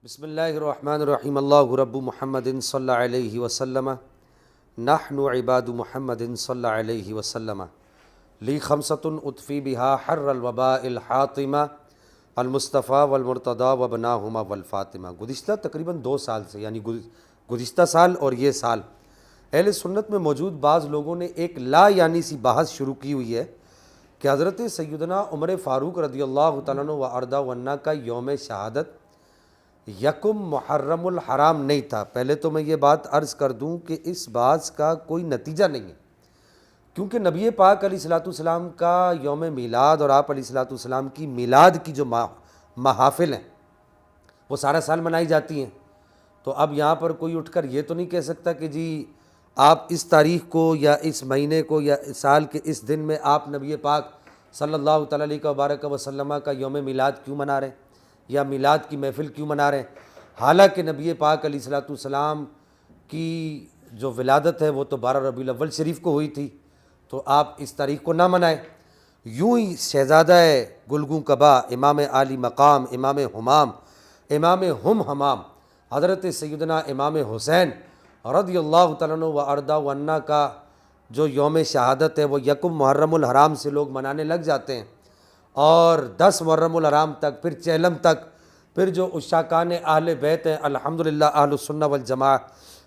بسم اللہ الرحمن الرحیم اللہ رب محمد صلی اللہ علیہ وسلم نحن عباد محمد صلی اللہ علیہ وسلم لی خمسۃ اطفی بہا حر الوباء الحاطمہ المصطفیٰ والمرتضیٰ وبناہما والفاطمہ۔ گزشتہ تقریباً 2 سال سے یعنی گزشتہ سال اور یہ سال اہل سنت میں موجود بعض لوگوں نے ایک لا یعنی سی بحث شروع کی ہوئی ہے کہ حضرت سیدنا عمر فاروق رضی اللہ تعالیٰ عنہ و ارضہ عنہ کا یوم شہادت یکم محرم الحرام نہیں تھا۔ پہلے تو میں یہ بات عرض کر دوں کہ اس بات کا کوئی نتیجہ نہیں ہے، کیونکہ نبی پاک علیہ الصلوۃ والسلام کا یوم میلاد اور آپ علیہ الصلوۃ والسلام کی میلاد کی جو محافل ہیں وہ سارا سال منائی جاتی ہیں۔ تو اب یہاں پر کوئی اٹھ کر یہ تو نہیں کہہ سکتا کہ جی آپ اس تاریخ کو یا اس مہینے کو یا سال کے اس دن میں آپ نبی پاک صلی اللہ تعالیٰ علیہ وبارک وسلم کا یوم میلاد کیوں منا رہے ہیں یا میلاد کی محفل کیوں منا رہے ہیں، حالانکہ نبی پاک علیہ الصلوۃ والسلام کی جو ولادت ہے وہ تو 12 ربیع الاول شریف کو ہوئی تھی، تو آپ اس تاریخ کو نہ منائیں۔ یوں ہی شہزادہ گلگوں کبا، امام عالی مقام، امام ہمام، امام ہمام حضرت سیدنا امام حسین رضی اللہ تعالیٰ عنہ و ارضہ عنہ کا جو یوم شہادت ہے وہ یکم محرم الحرام سے لوگ منانے لگ جاتے ہیں، اور 10 محرم الحرام تک، پھر چہلم تک، پھر جو عشاقان اہل بیت ہیں الحمدللہ اہل السنہ والجماعہ،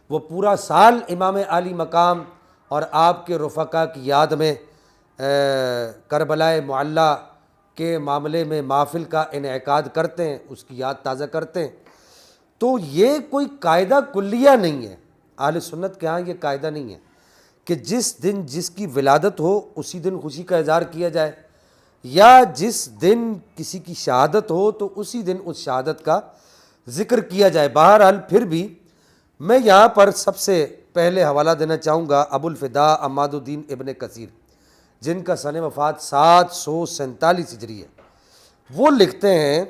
وہ پورا سال امام عالی مقام اور آپ کے رفقا کی یاد میں کربلا معلیٰ کے معاملے میں محفل کا انعقاد کرتے ہیں، اس کی یاد تازہ کرتے ہیں۔ تو یہ کوئی قاعدہ کلیہ نہیں ہے، اہل سنت کے ہاں یہ قاعدہ نہیں ہے کہ جس دن جس کی ولادت ہو اسی دن خوشی کا اظہار کیا جائے، یا جس دن کسی کی شہادت ہو تو اسی دن اس شہادت کا ذکر کیا جائے۔ بہرحال پھر بھی میں یہاں پر سب سے پہلے حوالہ دینا چاہوں گا ابو الفداء عماد الدین ابن کثیر، جن کا سن وفات 747 ہجری ہے۔ وہ لکھتے ہیں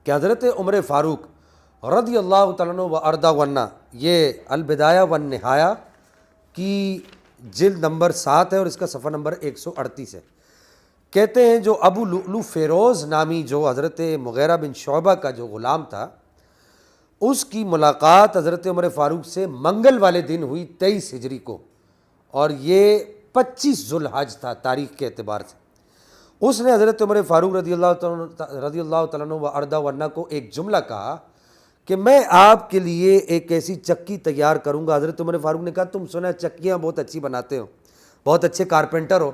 کہ حضرت عمر فاروق رضی اللہ تعالیٰ عنہ و ارضہ عنہ، یہ البدایہ والنہایہ کی جلد نمبر 7 ہے اور اس کا صفحہ نمبر 138 ہے، کہتے ہیں جو ابو لؤلؤ فیروز نامی جو حضرت مغیرہ بن شعبہ کا جو غلام تھا، اس کی ملاقات حضرت عمر فاروق سے منگل والے دن ہوئی 23 ہجری کو، اور یہ 25 ذو الحج تھا تاریخ کے اعتبار سے۔ اس نے حضرت عمر فاروق رضی اللہ تعالیٰ عنہ و ارضہ عنہ کو ایک جملہ کہا کہ میں آپ کے لیے ایک ایسی چکی تیار کروں گا۔ حضرت عمر فاروق نے کہا تم سنا چکیاں بہت اچھی بناتے ہو، بہت اچھے کارپینٹر ہو،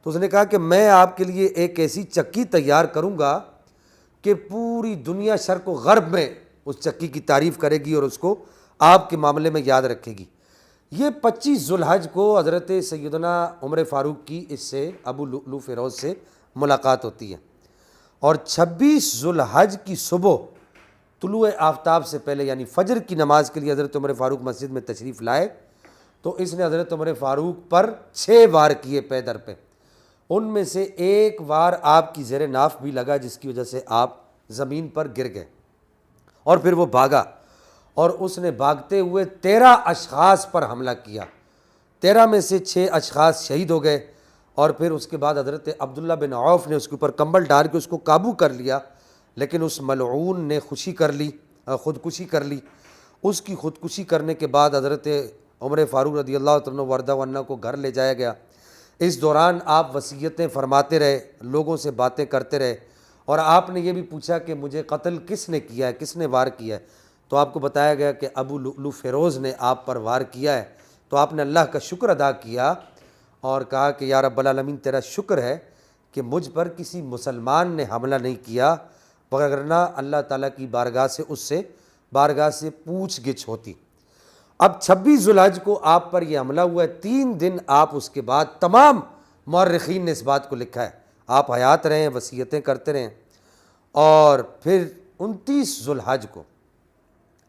تو اس نے کہا کہ میں آپ کے لیے ایک ایسی چکی تیار کروں گا کہ پوری دنیا شرق و غرب میں اس چکی کی تعریف کرے گی اور اس کو آپ کے معاملے میں یاد رکھے گی۔ یہ 25 ذو الحج کو حضرت سیدنا عمر فاروق کی اس سے ابو لؤلؤ فیروز سے ملاقات ہوتی ہے، اور 26 ذو الحج کی صبح طلوع آفتاب سے پہلے یعنی فجر کی نماز کے لیے حضرت عمر فاروق مسجد میں تشریف لائے، تو اس نے حضرت عمر فاروق پر 6 وار کیے پے در پہ، ان میں سے ایک وار آپ کی زیر ناف بھی لگا جس کی وجہ سے آپ زمین پر گر گئے، اور پھر وہ بھاگا، اور اس نے بھاگتے ہوئے 13 اشخاص پر حملہ کیا، 13 میں سے 6 اشخاص شہید ہو گئے، اور پھر اس کے بعد حضرت عبداللہ بن عوف نے اس کے اوپر کمبل ڈال کے اس کو قابو کر لیا، لیکن اس ملعون نے خودکشی کر لی۔ اس کی خودکشی کرنے کے بعد حضرت عمر فاروق رضی اللہ عنہ و ارضہ عنہ کو گھر لے جایا گیا۔ اس دوران آپ وصیتیں فرماتے رہے، لوگوں سے باتیں کرتے رہے، اور آپ نے یہ بھی پوچھا کہ مجھے قتل کس نے کیا ہے، کس نے وار کیا ہے، تو آپ کو بتایا گیا کہ ابو لؤلؤ فیروز نے آپ پر وار کیا ہے۔ تو آپ نے اللہ کا شکر ادا کیا اور کہا کہ یا رب العالمین تیرا شکر ہے کہ مجھ پر کسی مسلمان نے حملہ نہیں کیا، وگرنہ اللہ تعالیٰ کی بارگاہ سے پوچھ گچھ ہوتی۔ اب 26 ذو الحج کو آپ پر یہ حملہ ہوا ہے، 3 دن آپ اس کے بعد، تمام مورخین نے اس بات کو لکھا ہے، آپ حیات رہے ہیں، وصیتیں کرتے رہے، اور پھر 29 ذو الحج کو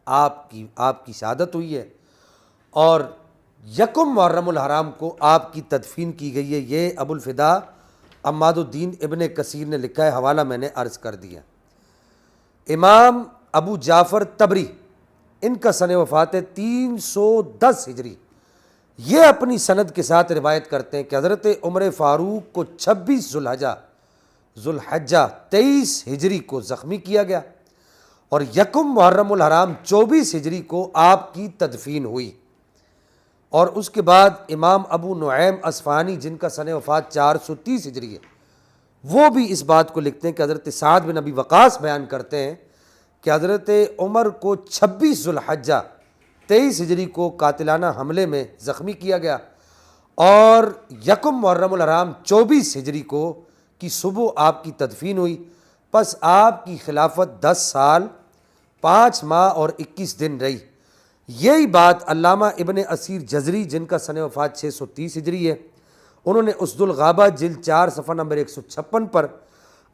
آپ کی شہادت ہوئی ہے، اور یکم محرم الحرام کو آپ کی تدفین کی گئی ہے۔ یہ ابو الفداء عماد الدین ابن کثیر نے لکھا ہے، حوالہ میں نے عرض کر دیا۔ امام ابو جعفر طبری، ان کا سن وفات ہے 310 ہجری، یہ اپنی سند کے ساتھ روایت کرتے ہیں کہ حضرت عمر فاروق کو 26 ذو الحجہ 23 ہجری کو زخمی کیا گیا، اور یکم محرم الحرام 24 ہجری کو آپ کی تدفین ہوئی۔ اور اس کے بعد امام ابو نعیم اصفہانی جن کا سن وفات 430 ہجری ہے، وہ بھی اس بات کو لکھتے ہیں کہ حضرت سعد بن ابی وقاص بیان کرتے ہیں کہ حضرت عمر کو 26 ذو الحجہ 23 ہجری کو قاتلانہ حملے میں زخمی کیا گیا، اور یکم محرم الحرام 24 ہجری کو کی صبح آپ کی تدفین ہوئی۔ پس آپ کی خلافت 10 سال 5 ماہ اور 21 دن رہی۔ یہی بات علامہ ابن اسیر جزری جن کا سن وفات 630 ہجری ہے، انہوں نے اسد الغابہ جلد 4 صفحہ نمبر 156 پر،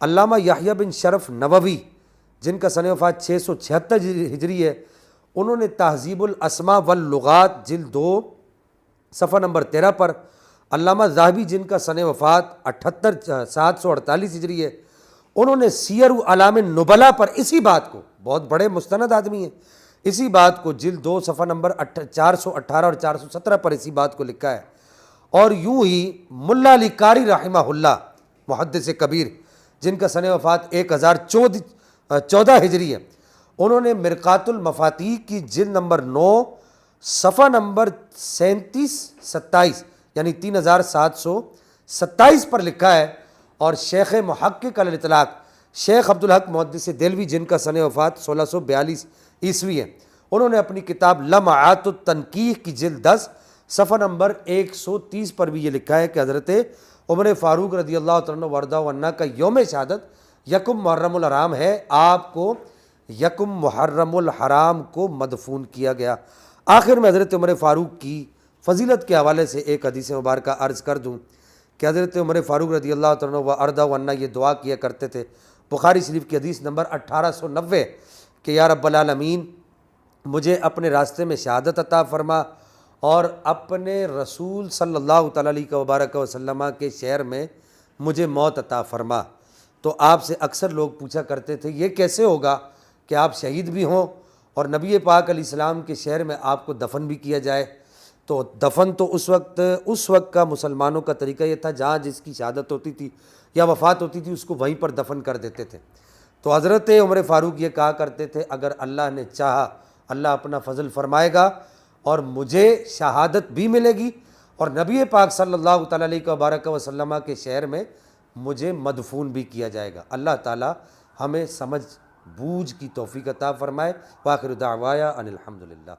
علامہ یحییٰ بن شرف نووی جن کا سن وفات 676 ہجری ہے، انہوں نے تہذیب الاسماء واللغات جلد 2 صفحہ نمبر 13 پر، علامہ ذہبی جن کا سن وفات 748 ہجری ہے، انہوں نے سیر اعلام النبلاء پر اسی بات کو، بہت بڑے مستند آدمی ہیں، اسی بات کو جلد 2 صفحہ نمبر 418 اور 417 پر اسی بات کو لکھا ہے۔ اور یوں ہی ملا علی قاری رحمہ اللہ محدث کبیر جن کا سن وفات 1014 ہجری ہے، انہوں نے مرقات المفاتیح کی جلد نمبر 9 صفحہ نمبر 37-27 یعنی 3727 پر لکھا ہے۔ اور شیخ محقق علی الاطلاق شیخ عبدالحق محدث دہلوی جن کا سن وفات 1642 عیسوی ہے، انہوں نے اپنی کتاب لمعات التنقیح کی جلد 10 صفحہ نمبر 130 پر بھی یہ لکھا ہے کہ حضرت عمر فاروق رضی اللہ تعالیٰ عنہ وارضہ عنہ کا یوم شہادت یکم محرم الحرام ہے، آپ کو یکم محرم الحرام کو مدفون کیا گیا۔ آخر میں حضرت عمر فاروق کی فضیلت کے حوالے سے ایک حدیث مبارکہ عرض کر دوں کہ حضرت عمر فاروق رضی اللہ تعالیٰ عنہ وارضہ عنہ یہ دعا کیا کرتے تھے، بخاری شریف کی حدیث نمبر 1890 کہ یا رب العالمین مجھے اپنے راستے میں شہادت عطا فرما اور اپنے رسول صلی اللہ تعالیٰ علیہ وبارک وسلم کے شہر میں مجھے موت عطا فرما۔ تو آپ سے اکثر لوگ پوچھا کرتے تھے یہ کیسے ہوگا کہ آپ شہید بھی ہوں اور نبی پاک علیہ السلام کے شہر میں آپ کو دفن بھی کیا جائے؟ تو دفن تو اس وقت کا مسلمانوں کا طریقہ یہ تھا جہاں جس کی شہادت ہوتی تھی یا وفات ہوتی تھی اس کو وہیں پر دفن کر دیتے تھے۔ تو حضرت عمر فاروق یہ کہا کرتے تھے اگر اللہ نے چاہا اللہ اپنا فضل فرمائے گا اور مجھے شہادت بھی ملے گی اور نبی پاک صلی اللہ تعالیٰ علیہ وبارک وسلم کے شہر میں مجھے مدفون بھی کیا جائے گا۔ اللہ تعالیٰ ہمیں سمجھ بوجھ کی توفیق عطا فرمائے۔ وآخر دعوایا ان الحمدللہ۔